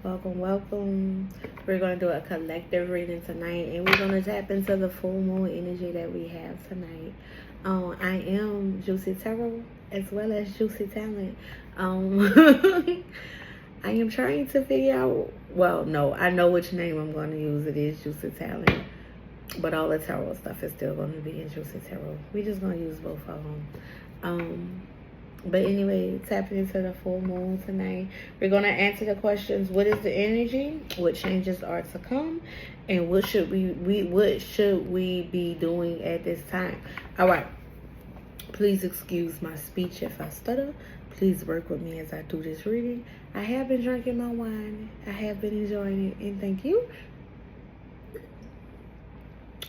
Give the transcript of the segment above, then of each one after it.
Welcome, welcome. We're going to do a collective reading tonight, and we're going to tap into the full moon energy that we have tonight. I am Juicy Tarot as well as Juicy Talent. I am trying to figure out, well, no, I know which name I'm going to use. It is Juicy Talent, but all the tarot stuff is still going to be in Juicy Tarot. We're just going to use both of them. But anyway, tapping into the full moon tonight. We're going to answer the questions: what is the energy? What changes are to come? And what should we be doing at this time? All right. Please excuse my speech if I stutter. Please work with me as I do this reading. I have been drinking my wine. I have been enjoying it, and thank you.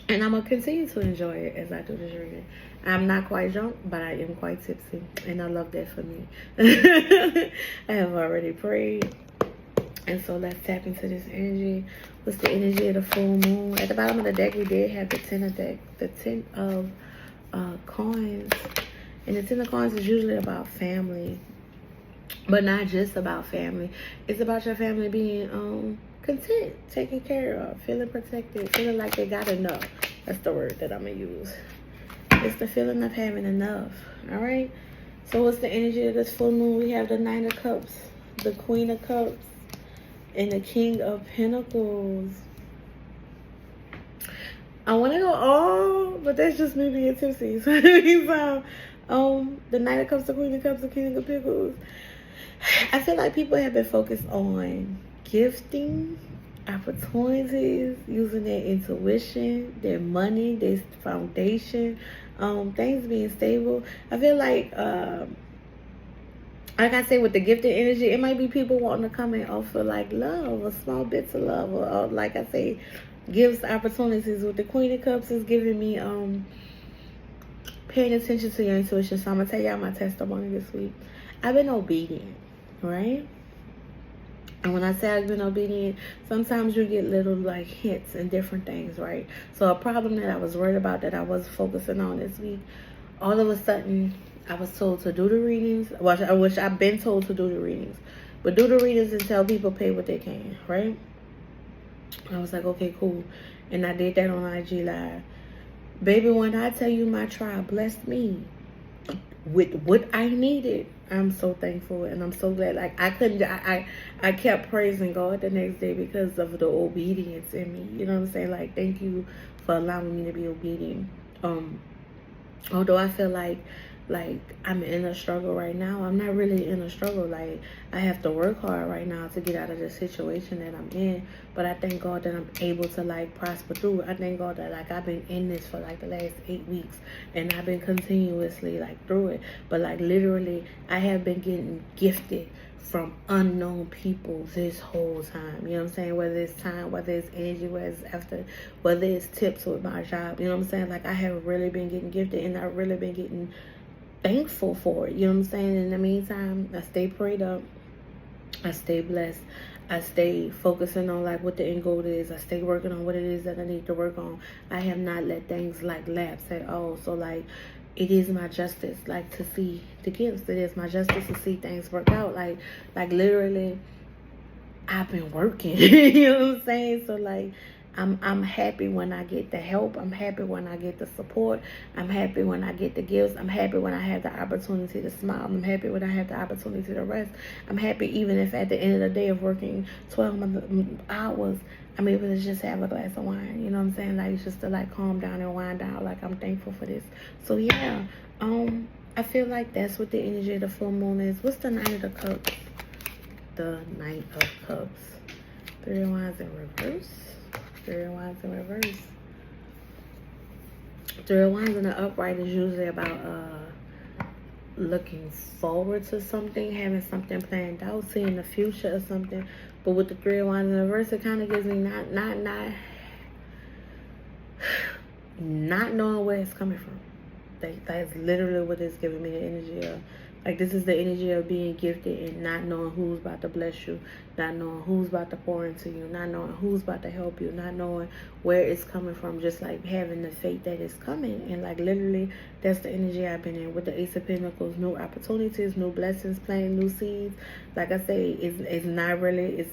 And I'm going to continue to enjoy it as I do this reading. I'm not quite drunk, but I am quite tipsy. And I love that for me. I have already prayed. And so let's tap into this energy. What's the energy of the full moon? At the bottom of the deck, we did have the 10 of coins. And the 10 of coins is usually about family. But not just about family. It's about your family being content, taken care of, feeling protected, feeling like they got enough. That's the word that I'm going to use. It's the feeling of having enough. All right? So what's the energy of this full moon? We have the 9 of Cups, the Queen of Cups, and the King of Pentacles. I want to go, but that's just me being tipsy. So, the 9 of Cups, the Queen of Cups, the King of Pentacles. I feel like people have been focused on gifting, opportunities, using their intuition, their money, their foundation, things being stable. I feel like I say with the gifted energy, it might be people wanting to come and offer like love or small bits of love, or like I say, gifts, opportunities. With the Queen of Cups is giving me paying attention to your intuition. So I'm gonna tell y'all my testimony this week. I've been obedient, right? And when I say I've been obedient, sometimes you get little like hints and different things, right? So a problem that I was worried about that I was focusing on this week, all of a sudden I was told to do the readings, which I've been told to do the readings, but do the readings and tell people pay what they can, right? I was like, okay, cool. And I did that on IG Live. Baby, when I tell you my tribe blessed me with what I needed, I'm so thankful and I'm so glad. Like I kept praising God the next day because of the obedience in me. You know what I'm saying? Like, thank you for allowing me to be obedient. Although I feel like I'm in a struggle right now, I'm not really in a struggle. Like, I have to work hard right now to get out of the situation that I'm in. But I thank God that I'm able to like prosper through. I thank God that like I've been in this for like the last 8 weeks, and I've been continuously like through it. But like literally, I have been getting gifted from unknown people this whole time. You know what I'm saying? Whether it's time, whether it's energy, whether it's tips with my job. You know what I'm saying? Like, I have really been getting gifted, and I've really been getting thankful for it. You know what I'm saying? In the meantime, I stay prayed up. I stay blessed. I stay focusing on like what the end goal is. I stay working on what it is that I need to work on. I have not let things like lapse at all. So like, it is my justice like to see the gifts. It is my justice to see things work out. Like literally, I've been working. You know what I'm saying? So like, I'm happy when I get the help. I'm happy when I get the support. I'm happy when I get the gifts. I'm happy when I have the opportunity to smile. I'm happy when I have the opportunity to rest. I'm happy even if at the end of the day of working 12 hours, I'm able to just have a glass of wine. You know what I'm saying? Like, just to like calm down and wind down. Like, I'm thankful for this. So yeah, I feel like that's what the energy of the full moon is. What's the 9 of the Cups? The 9 of Cups. 3 of Wands in reverse. 3 of Wands in reverse. 3 of Wands in the upright is usually about looking forward to something, having something planned out, seeing the future or something. But with the 3 of Wands in reverse, it kind of gives me not knowing where it's coming from. That's literally what it's giving me the energy of. Like, this is the energy of being gifted and not knowing who's about to bless you, not knowing who's about to pour into you, not knowing who's about to help you, not knowing where it's coming from, just like having the faith that it's coming. And like literally, that's the energy I've been in with the Ace of Pentacles. New opportunities, new blessings, planting new seeds. Like I say, it's not really,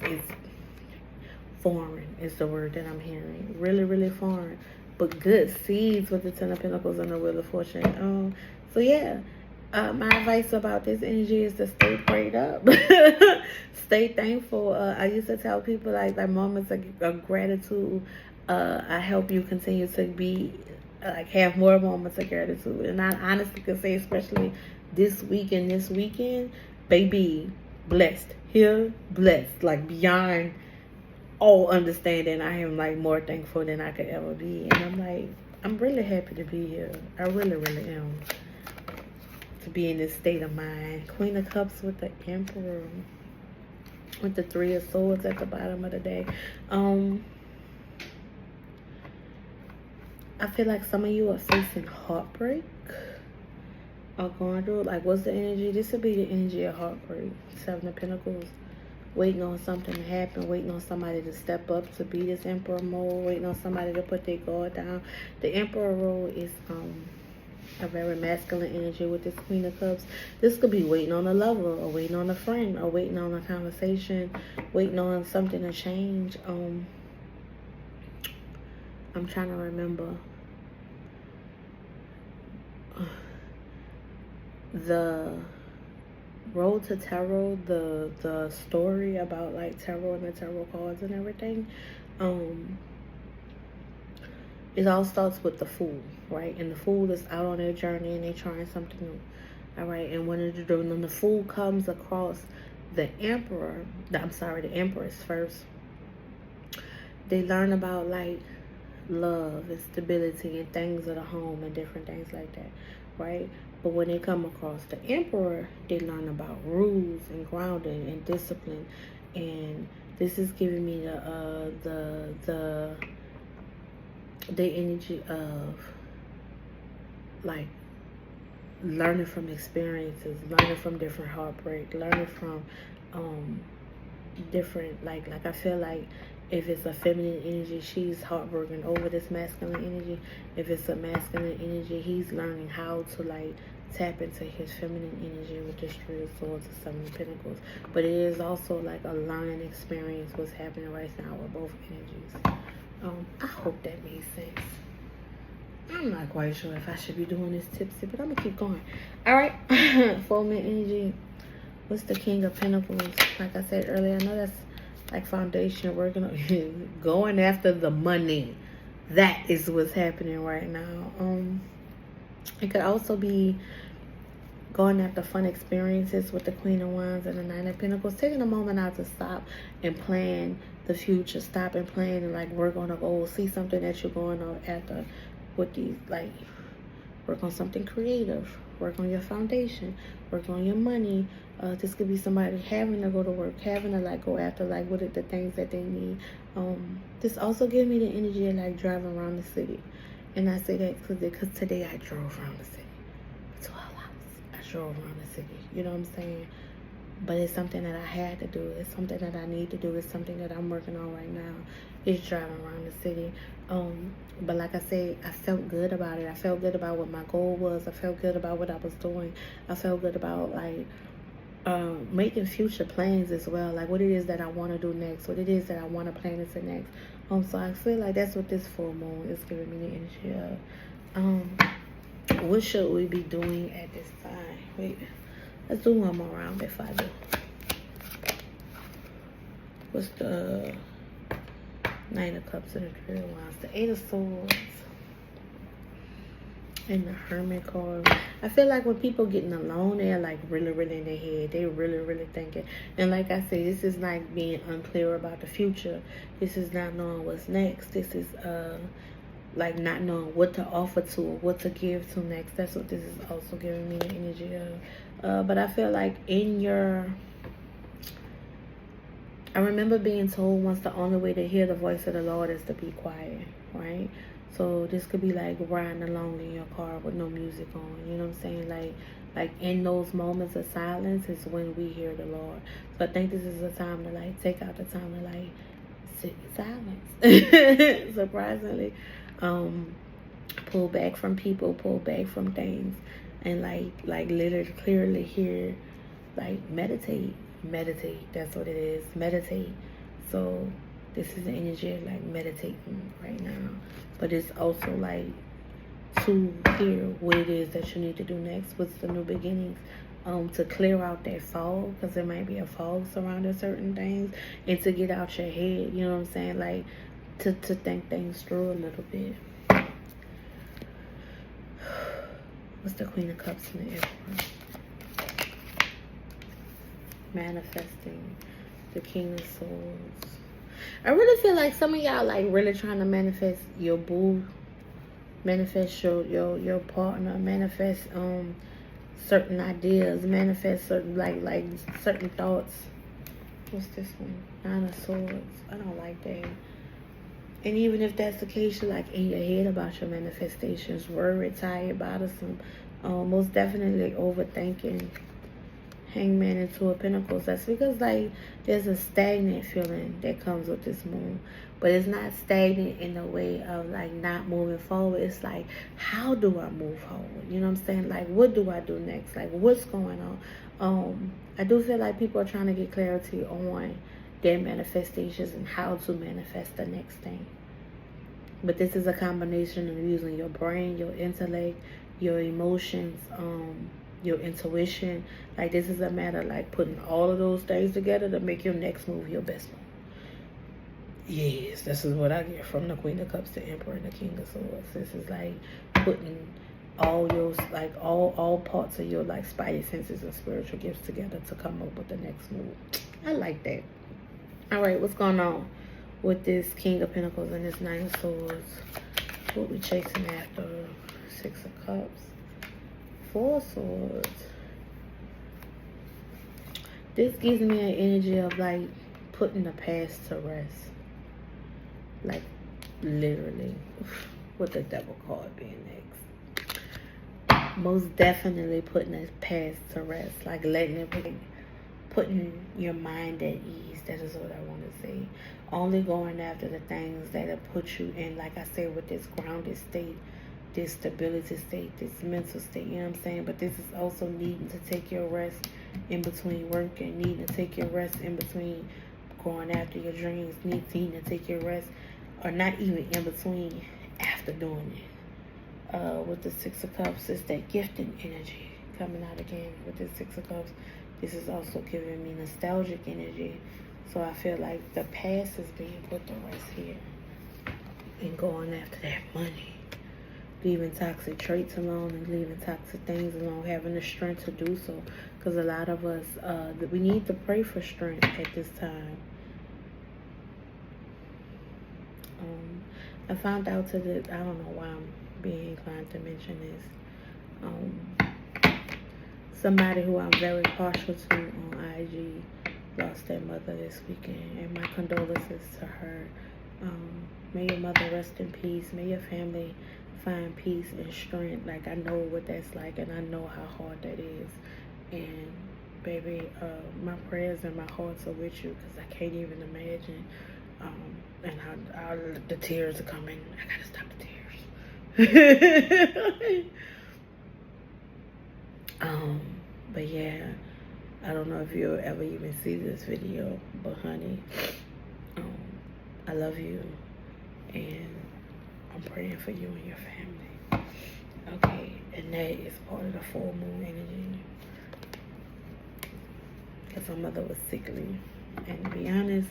foreign is the word that I'm hearing. Really, really foreign. But good seeds with the Ten of Pentacles and the Wheel of Fortune. So yeah. My advice about this energy is to stay prayed up. Stay thankful. I used to tell people like moments of gratitude I help you continue to be have more moments of gratitude. And I honestly could say, especially this week and this weekend, baby, blessed. Here, blessed. Like beyond all understanding. I am like more thankful than I could ever be. And I'm like, I'm really happy to be here. I really, really am. To be in this state of mind. Queen of Cups with the Emperor. With the Three of Swords at the bottom of the day. I feel like some of you are facing heartbreak. Or going through, like, what's the energy? This would be the energy of heartbreak. Seven of Pentacles. Waiting on something to happen. Waiting on somebody to step up to be this Emperor mode. Waiting on somebody to put their guard down. The Emperor role is a very masculine energy with this Queen of Cups. This could be waiting on a lover, or waiting on a friend, or waiting on a conversation, waiting on something to change. I'm trying to remember. The Road to Tarot, the story about like tarot and the tarot cards and everything. It all starts with the Fool, right? And the Fool is out on their journey and they're trying something new. All right, and when the Fool comes across the Emperor, the Empress first, they learn about like love and stability and things of the home and different things like that, right? But when they come across the Emperor, they learn about rules and grounding and discipline. And this is giving me the energy of like learning from experiences, learning from different heartbreak, learning from different like I feel like if it's a feminine energy, she's heartbroken over this masculine energy. If it's a masculine energy, he's learning how to like tap into his feminine energy with the Three of Swords and Seven of Pentacles. But it is also like a learning experience what's happening right now with both energies. I hope that made sense. I'm not quite sure if I should be doing this tipsy, but I'm gonna keep going. All right, Full-Moon energy. What's the King of Pentacles? Like I said earlier, I know that's like foundation, working on going after the money. That is what's happening right now. It could also be going after fun experiences with the Queen of Wands and the Nine of Pentacles. Taking a moment out to stop and plan the future. Stop and plan and like work on a goal. See something that you're going on after with these, like work on something creative. Work on your foundation. Work on your money. This could be somebody having to go to work, having to like go after like what are the things that they need. This also gives me the energy of like driving around the city. And I say that because today I drove around the city for 12 hours. I drove around the city. You know what I'm saying? But it's something that I had to do. It's something that I need to do. It's something that I'm working on right now. It's driving around the city. But like I said, I felt good about it. I felt good about what my goal was. I felt good about what I was doing. I felt good about like making future plans as well. Like what it is that I want to do next. What it is that I want to plan into next. So I feel like that's what this full moon is giving me the energy of. What should we be doing at this time? Wait, let's do one more round if I do. What's the Nine of Cups and the Three of Wands? The Eight of Swords and the Hermit card. I feel like when people getting alone, they're like really, really in their head. They really, really thinking. And like I say, this is not being unclear about the future. This is not knowing what's next. This is like not knowing what to offer to or what to give to next. That's what this is also giving me the energy of. But I feel like I remember being told once the only way to hear the voice of the Lord is to be quiet, right? So this could be like riding along in your car with no music on. You know what I'm saying? Like in those moments of silence is when we hear the Lord. So I think this is a time to like take out the time to like sit in silence. Surprisingly. Pull back from people, pull back from things, and like literally clearly hear, like meditate. That's what it is. Meditate. So This is the energy of like meditating right now. But it's also like to hear what it is that you need to do next. What's the new beginnings? To clear out that fog, because there might be a fog surrounding certain things, and to get out your head, you know what I'm saying? Like to think things through a little bit. What's the Queen of Cups in the Emperor? Manifesting. The King of Swords. I really feel like some of y'all like really trying to manifest your boo, manifest your partner, manifest certain ideas, manifest certain like certain thoughts. What's this one? 9 of Swords. I don't like that. And even if that's the case, you're like in your head about your manifestations, worried, tired, bothersome, most definitely overthinking. Hangman and Two of Pentacles. That's because like there's a stagnant feeling that comes with this moon, but it's not stagnant in a way of like not moving forward. It's like, how do I move forward? You know what I'm saying? Like, what do I do next? Like, what's going on? I do feel like people are trying to get clarity on their manifestations and how to manifest the next thing. But this is a combination of using your brain, your intellect, your emotions, your intuition. Like, this is a matter of like putting all of those things together to make your next move your best move. Yes, this is what I get from the Queen of Cups, the Emperor, and the King of Swords. This is like putting all your like all parts of your like spidey senses and spiritual gifts together to come up with the next move. I like that. All right, what's going on with this King of Pentacles and this 9 of Swords? What we chasing after? 6 of Cups, 4 of Swords. This gives me an energy of like putting the past to rest. Like literally, with the Devil card being next. Most definitely putting the past to rest. Like letting it be, putting your mind at ease. That is what I want to say. Only going after the things that have put you in, like I said, with this grounded state, this stability state, this mental state, you know what I'm saying? But this is also needing to take your rest in between work, and needing to take your rest in between going after your dreams, needing to take your rest, or not even in between, after doing it. With the 6 of Cups, it's that gifting energy coming out again. With the 6 of Cups, this is also giving me nostalgic energy. So I feel like the past is being put to rest here, and going after that money. Leaving toxic traits alone and leaving toxic things alone, having the strength to do so. Because a lot of us, we need to pray for strength at this time. I found out I don't know why I'm being inclined to mention this. Somebody who I'm very partial to on IG lost their mother this weekend, and my condolences to her. May your mother rest in peace. May your family find peace and strength. Like, I know what that's like, and I know how hard that is. And baby, my prayers and my hearts are with you, because I can't even imagine. And the tears are coming. I gotta stop the tears. But yeah, I don't know if you'll ever even see this video, but honey, I love you, and I'm praying for you and your family. Okay, and that is part of the full moon energy, because my mother was sickly, and to be honest,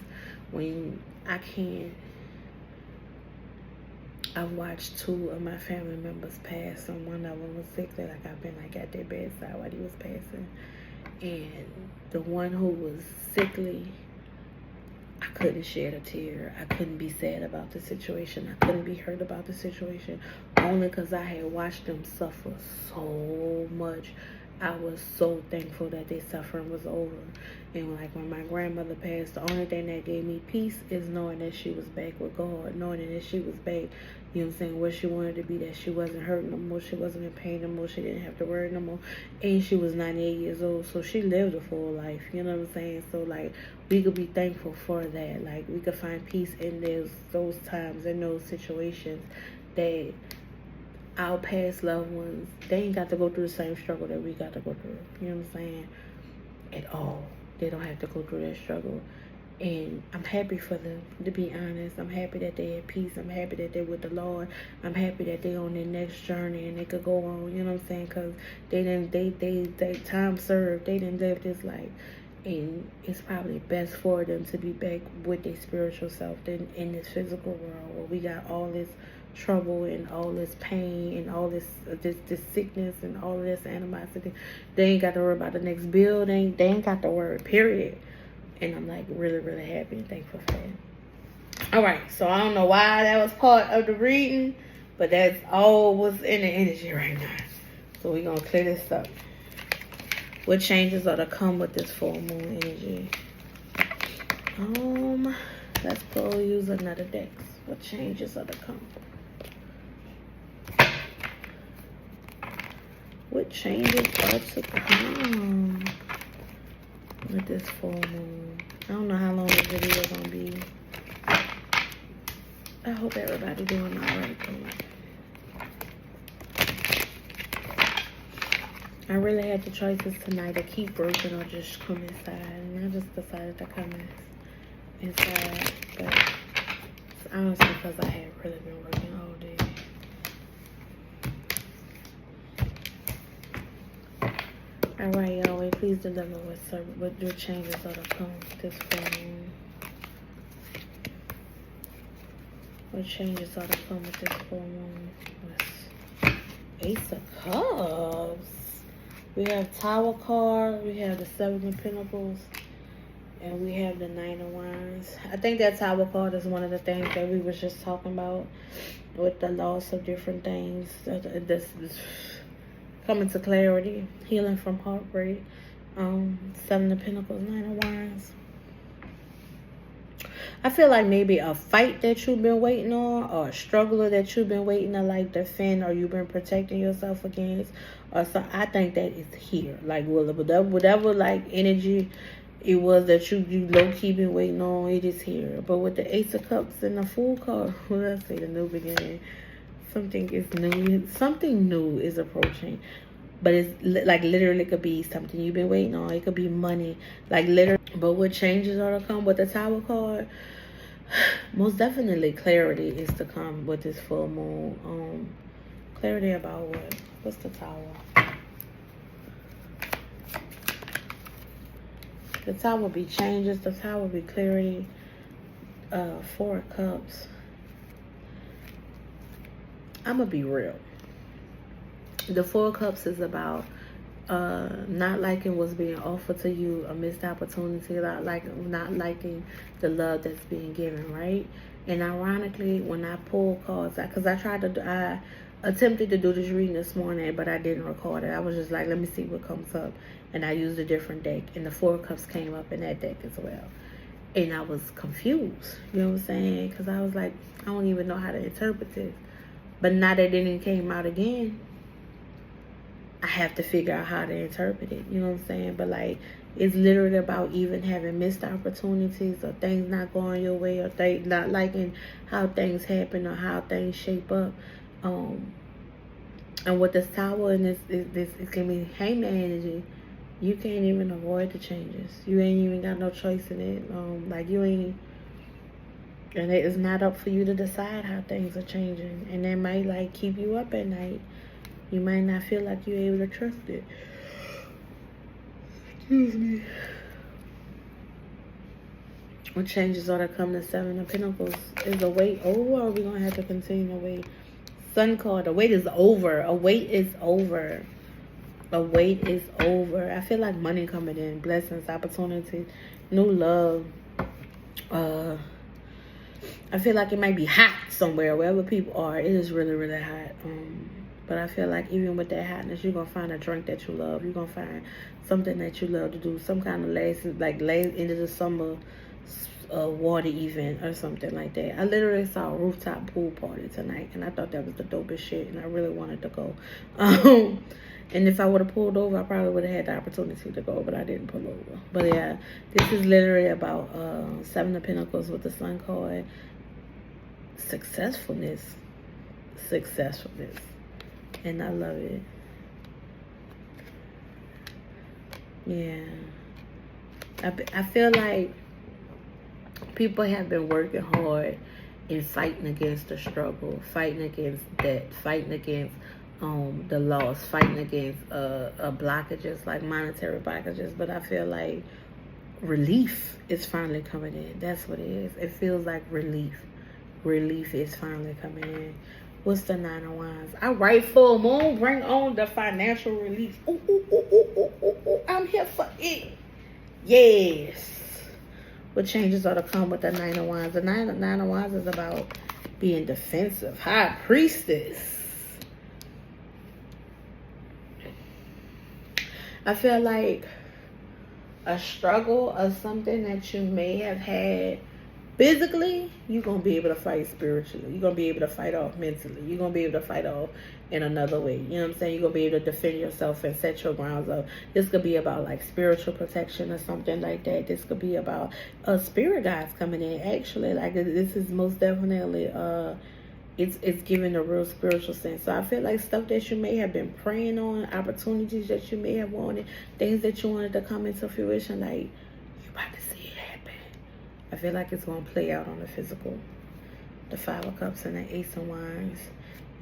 I've watched 2 of my family members pass, and one of them was sickly. Like, I've been like at their bedside while he was passing, and the one who was sickly, I couldn't shed a tear. I couldn't be sad about the situation. I couldn't be hurt about the situation, only because I had watched them suffer so much. I was so thankful that their suffering was over. And like when my grandmother passed, the only thing that gave me peace is knowing that she was back with God, knowing that she was back, you know what I'm saying, where she wanted to be, that she wasn't hurt no more, she wasn't in pain no more, she didn't have to worry no more, and she was 98 years old, so she lived a full life, you know what I'm saying? So like, we could be thankful for that. Like, we could find peace in those times, in those situations, that our past loved ones, they ain't got to go through the same struggle that we got to go through, you know what I'm saying, at all. They don't have to go through that struggle. And I'm happy for them, to be honest. I'm happy that they're at peace. I'm happy that they're with the Lord. I'm happy that they're on their next journey and they could go on, you know what I'm saying? Because they time served. They didn't live this life. And it's probably best for them to be back with their spiritual self than in this physical world where we got all this trouble and all this pain and all this sickness and all this animosity. They ain't got to worry about the next bill. They ain't got to worry, period. And I'm like really, really happy and thankful for that. All right, so I don't know why that was part of the reading, but that's all was in the energy right now. So we're going to clear this up. What changes are to come with this full moon energy? Let's go use another deck. What changes are to come? What changes are to come with this full moon? I don't know how long this video is gonna be. I hope everybody doing alright though. I really had the choices tonight to keep working or just come inside, and I just decided to come inside. But it's honestly because I had really been working all day. Alright, y'all, please deliver what your changes are to come this full moon. What changes are to come with this full moon? Ace of Cups. We have Tower card, we have the Seven of Pentacles, and we have the Nine of Wands. I think that Tower card is one of the things that we was just talking about with the loss of different things. This coming to clarity, healing from heartbreak. Seven of Pentacles, Nine of Wands. I feel like maybe a fight that you've been waiting on, or a struggle that you've been waiting to like defend, or you've been protecting yourself against, or so. I think that is here. Like whatever like energy it was that you low key been waiting on, it is here. But with the Ace of Cups and the Fool card, what did I say? The new beginning. Something is new. Something new is approaching. But it's like literally could be something you've been waiting on. It could be money. Like literally. But what changes are to come with the Tower card? Most definitely clarity is to come with this full moon. Clarity about what? What's the Tower? The Tower will be changes. The Tower will be clarity. Four of Cups. I'm going to be real. The Four of Cups is about not liking what's being offered to you, a missed opportunity, not liking the love that's being given, right? And ironically, when I pull cards, because I attempted to do this reading this morning, but I didn't record it. I was just like, let me see what comes up. And I used a different deck, and the Four of Cups came up in that deck as well. And I was confused, you know what I'm saying? Because I was like, I don't even know how to interpret this. But now that it came out again, I have to figure out how to interpret it. You know what I'm saying? But like, it's literally about even having missed opportunities, or things not going your way, or not liking how things happen or how things shape up. And with this Tower and this it can be Hangman energy. You can't even avoid the changes. You ain't even got no choice in it. Like you ain't. And it is not up for you to decide how things are changing. And that might like keep you up at night. You might not feel like you're able to trust it. Excuse me. What changes are to come to Seven of Pentacles? Is the wait over, or are we going to have to continue to wait? Sun card, the wait is over. A wait is over. A wait is over. I feel like money coming in, blessings, opportunities, new love. I feel like it might be hot somewhere, wherever people are. It is really, really hot. But I feel like even with that hotness, you're going to find a drink that you love. You're going to find something that you love to do. Some kind of last end of the summer water event or something like that. I literally saw a rooftop pool party tonight, and I thought that was the dopest shit, and I really wanted to go. And if I would have pulled over, I probably would have had the opportunity to go, but I didn't pull over. But yeah, this is literally about Seven of Pentacles with the Sun card. Successfulness. And I love it. Yeah. I feel like People have been working hard and fighting against the struggle, fighting against debt, fighting against the loss, fighting against blockages, like monetary blockages. But I feel like relief is finally coming in. That's what it is. It feels like relief. Relief is finally coming in. What's the Nine of Wands? All right, full moon, bring on the financial relief. Ooh, ooh, ooh, ooh, ooh, ooh, ooh. I'm here for it. Yes. What changes are to come with the Nine of Wands? The Nine of Wands is about being defensive. High Priestess. I feel like a struggle or something that you may have had physically, you're going to be able to fight spiritually. You're going to be able to fight off mentally. You're going to be able to fight off in another way. You know what I'm saying? You're going to be able to defend yourself and set your grounds up. This could be about like spiritual protection or something like that. This could be about spirit guides coming in. Actually, like this is most definitely it's giving a real spiritual sense. So I feel like stuff that you may have been praying on, opportunities that you may have wanted, things that you wanted to come into fruition, like you about to see it happen. I feel like it's going to play out on the physical. The Five of Cups and the Ace of Wands.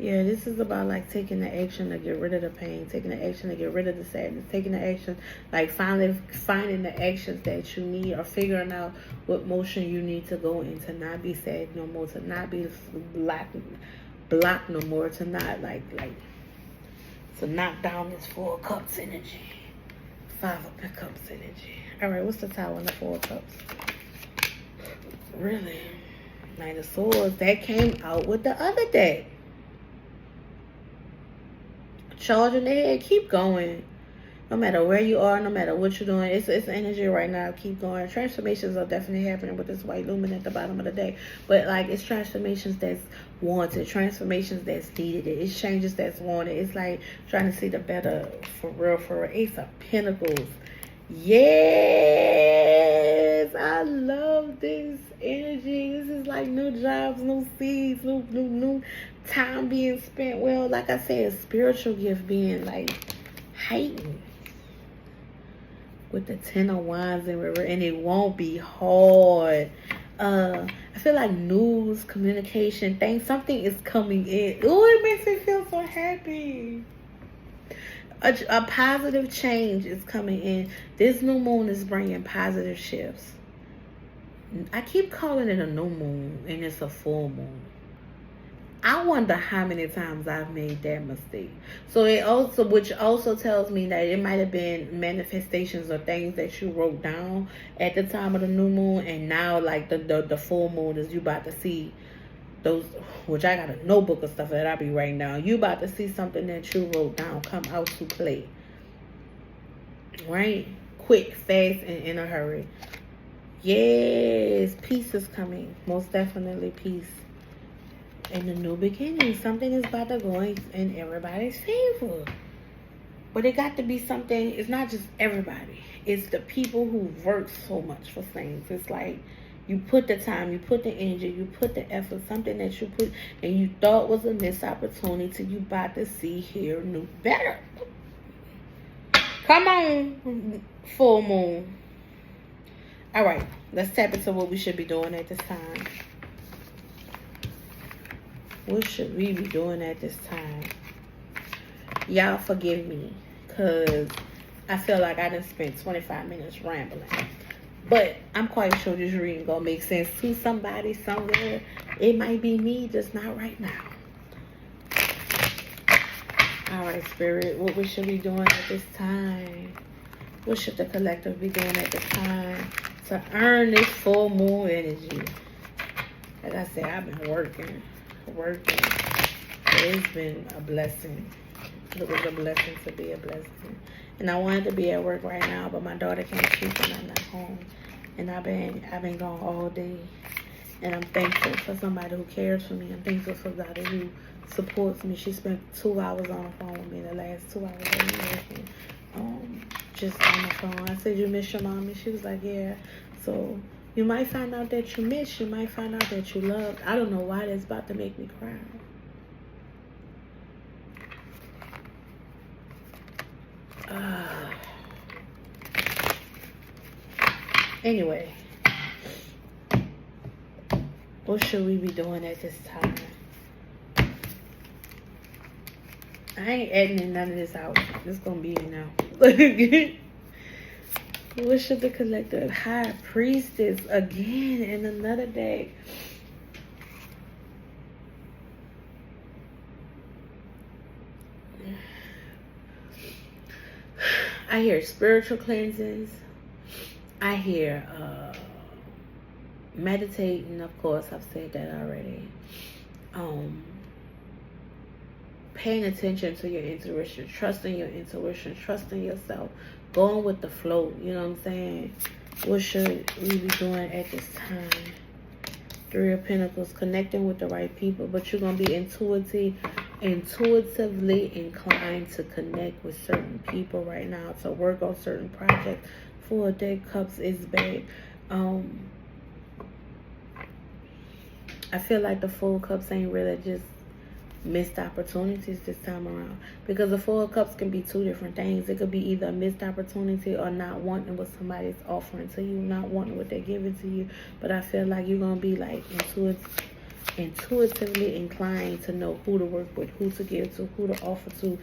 Yeah, this is about like taking the action to get rid of the pain, taking the action to get rid of the sadness, taking the action, like finally finding the actions that you need, or figuring out what motion you need to go in to not be sad no more, to not be blocked no more, to not like to knock down this Four of Cups energy, Five of Cups energy. All right, what's the Tower and the Four of Cups? Really? Knight of Swords. That came out with the other deck. Charging ahead. Keep going. No matter where you are, no matter what you're doing, it's energy right now. Keep going. Transformations are definitely happening with this white lumen at the bottom of the deck. But like, it's transformations that's wanted, transformations that's needed. It's changes that's wanted. It's like trying to see the better for real, for real. Ace of Pentacles. Yes, I love this energy. This is like new jobs, new seeds, new time being spent. Well, like I said, spiritual gift being like heightened with the Ten of Wands and River, and it won't be hard. I feel like news, communication, things, something is coming in. Oh, it makes me feel so happy. A positive change is coming in. This new moon is bringing positive shifts. I keep calling it a new moon and it's a full moon. I wonder how many times I've made that mistake. So it also, which also tells me that it might have been manifestations or things that you wrote down at the time of the new moon, and now like the full moon is you about to see those, which I got a notebook of stuff that I be writing down. You about to see something that you wrote down come out to play. Right? Quick, fast, and in a hurry. Yes, peace is coming. Most definitely peace. And a new beginning. Something is about to go in everybody's favor. But it got to be something, it's not just everybody. It's the people who work so much for things. It's like, you put the time, you put the energy, you put the effort, something that you put and you thought was a missed opportunity, you about to see, hear, new, better. Come on, full moon. All right, let's tap into what we should be doing at this time. What should we be doing at this time? Y'all forgive me, because I feel like I done spent 25 minutes rambling. But I'm quite sure this reading gonna make sense to somebody somewhere. It might be me, just not right now. All right, Spirit, what we should be doing at this time? What should the collective be doing at this time to earn this full moon energy? Like I said, I've been working. It's been a blessing. It was a blessing to be a blessing. And I wanted to be at work right now, but my daughter can't keep and I'm not home. And I've been gone all day. And I'm thankful for somebody who cares for me. I'm thankful for somebody who supports me. She spent 2 hours on the phone with me the last 2 hours that we were working. Just on the phone. I said, you miss your mommy? She was like, yeah. So you might find out that you miss. You might find out that you loved. I don't know why that's about to make me cry. Anyway, What should we be doing at this time? I ain't adding in none of this out. It's gonna be now. What should the collective high priestess again in another day? I hear spiritual cleansings. I hear meditating. Of course, I've said that already. Paying attention to your intuition, trusting your intuition, trusting yourself, going with the flow. You know what I'm saying? What should we be doing at this time? Three of Pentacles, connecting with the right people, but you're going to be intuitively inclined to connect with certain people right now, to work on certain projects. Four of Dead Cups is bad. I feel like the Four of Cups ain't really just missed opportunities this time around, because the Four of Cups can be two different things. It could be either a missed opportunity or not wanting what somebody's offering to you, not wanting what they're giving to you. But I feel like you're gonna be like intuitively inclined to know who to work with, who to give to, who to offer to,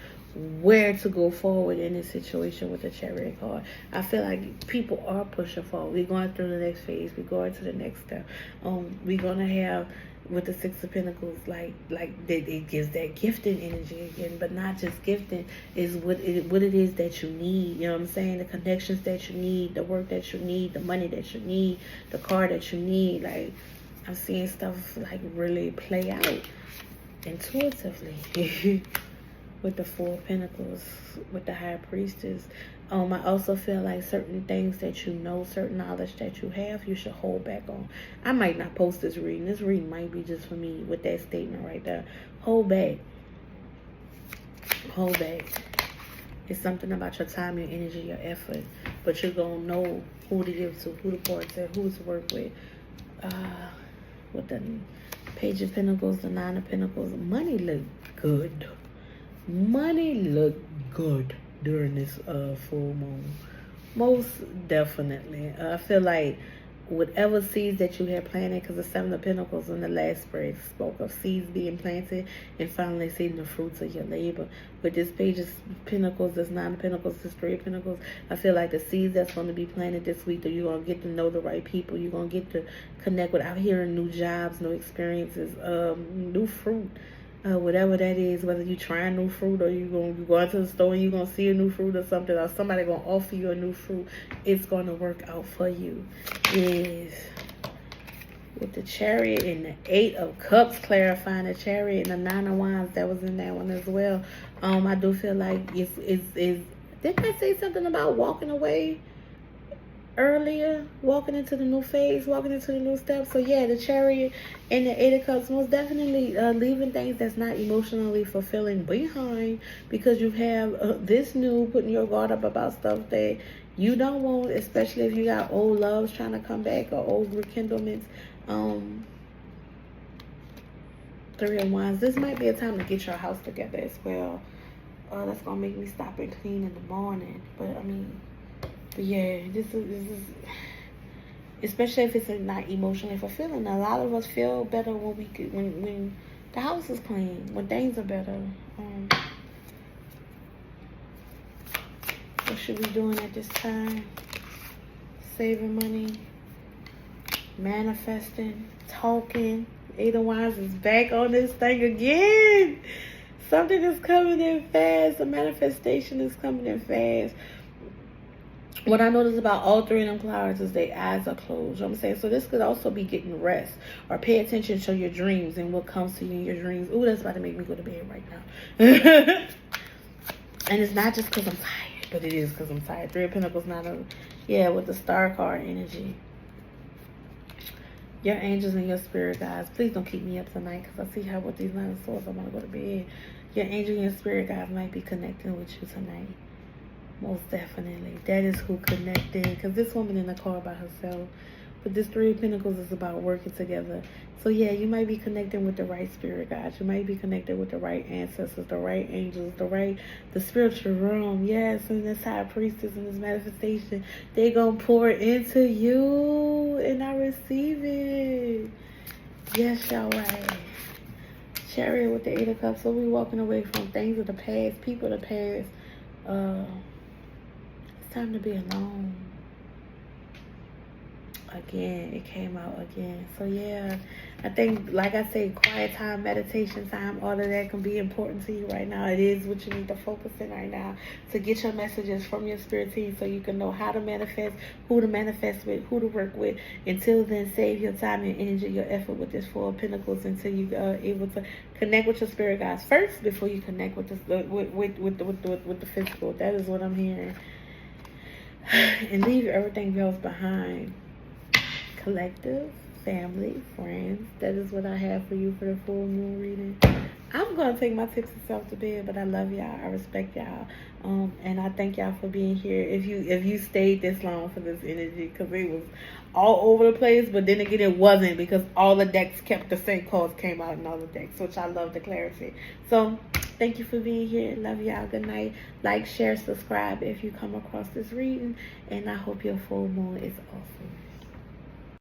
where to go forward in this situation with the Chariot card. I feel like people are pushing forward. We're going through the next phase. We're going to the next step. We're gonna have, with the Six of Pentacles, like it gives that gifting energy again, but not just gifting, is what it is that you need. You know what I'm saying? The connections that you need, the work that you need, the money that you need, the car that you need. Like, I'm seeing stuff like really play out intuitively with the Four of Pentacles, with the High Priestess. I also feel like certain things that you know, certain knowledge that you have, you should hold back on. I might not post this reading. This reading might be just for me with that statement right there. Hold back. Hold back. It's something about your time, your energy, your effort. But you're going to know who to give to, who to pour to, who to work with. With the Page of Pentacles, the Nine of Pentacles, money look good. Money look good during this full moon. Most definitely. I feel like whatever seeds that you had planted, because the Seven of Pentacles in the last spread spoke of seeds being planted and finally seeing the fruits of your labor. With this Page of Pentacles, this Nine of Pentacles, this Three of Pentacles, I feel like the seeds that's going to be planted this week, that you're going to get to know the right people, you're going to get to connect with, out here in new jobs, new experiences, new fruit. Whatever that is, whether you try new fruit or you go into the store and you're going to see a new fruit or something, or somebody going to offer you a new fruit, it's going to work out for you. Yes. With the Chariot and the Eight of Cups, clarifying the Chariot, and the Nine of Wands, that was in that one as well. I do feel like didn't I say something about walking away earlier, walking into the new phase, walking into the new step? So yeah, the Chariot and the Eight of Cups, most definitely leaving things that's not emotionally fulfilling behind, because you have this new, putting your guard up about stuff that you don't want, especially if you got old loves trying to come back or old rekindlements. Three of Wands, this might be a time to get your house together as well. That's gonna make me stop and clean in the morning. But I mean, but yeah, this is especially if it's not emotionally fulfilling. A lot of us feel better when the house is clean, when things are better. What should we be doing at this time? Saving money, manifesting, talking. Eight of Wands is back on this thing again. Something is coming in fast. The manifestation is coming in fast. What I notice about all three of them clouds is their eyes are closed. You know what I'm saying? So this could also be getting rest, or pay attention to your dreams and what comes to you in your dreams. Ooh, that's about to make me go to bed right now. And it's not just because I'm tired, but it is because I'm tired. Three of Pentacles, with the Star card energy. Your angels and your spirit guides, please don't keep me up tonight, because I see how with these Nine of Swords I want to go to bed. Your angel and your spirit guides might be connecting with you tonight. Most definitely. That is who connected. Because this woman in the car by herself. But this Three of Pentacles is about working together. So yeah, you might be connecting with the right spirit guides. You might be connected with the right ancestors, the right angels, the spiritual realm. Yes, and this High Priestess and this manifestation, they gonna pour into you, and I receive it. Yes, Yahweh. Chariot with the 8 of Cups. So we walking away from things of the past, people of the past. It's time to be alone. Again, it came out again. So yeah, I think, like I said, quiet time, meditation time, all of that can be important to you right now. It is what you need to focus in right now to get your messages from your spirit team, so you can know how to manifest, who to manifest with, who to work with. Until then, save your time, your energy, your effort with this Four of Pentacles until you are able to connect with your spirit guides first before you connect with the physical. That is what I'm hearing. And leave everything else behind. Collective, family, friends. That is what I have for you for the full moon reading. I'm going to take my tips and self to bed, but I love y'all. I respect y'all. And I thank y'all for being here. If you stayed this long for this energy, because it was all over the place, but then again, it wasn't, because all the decks kept the same cards came out in all the decks, which I love the clarity. So thank you for being here. Love y'all. Good night. Like, share, subscribe if you come across this reading. And I hope your full moon is awesome.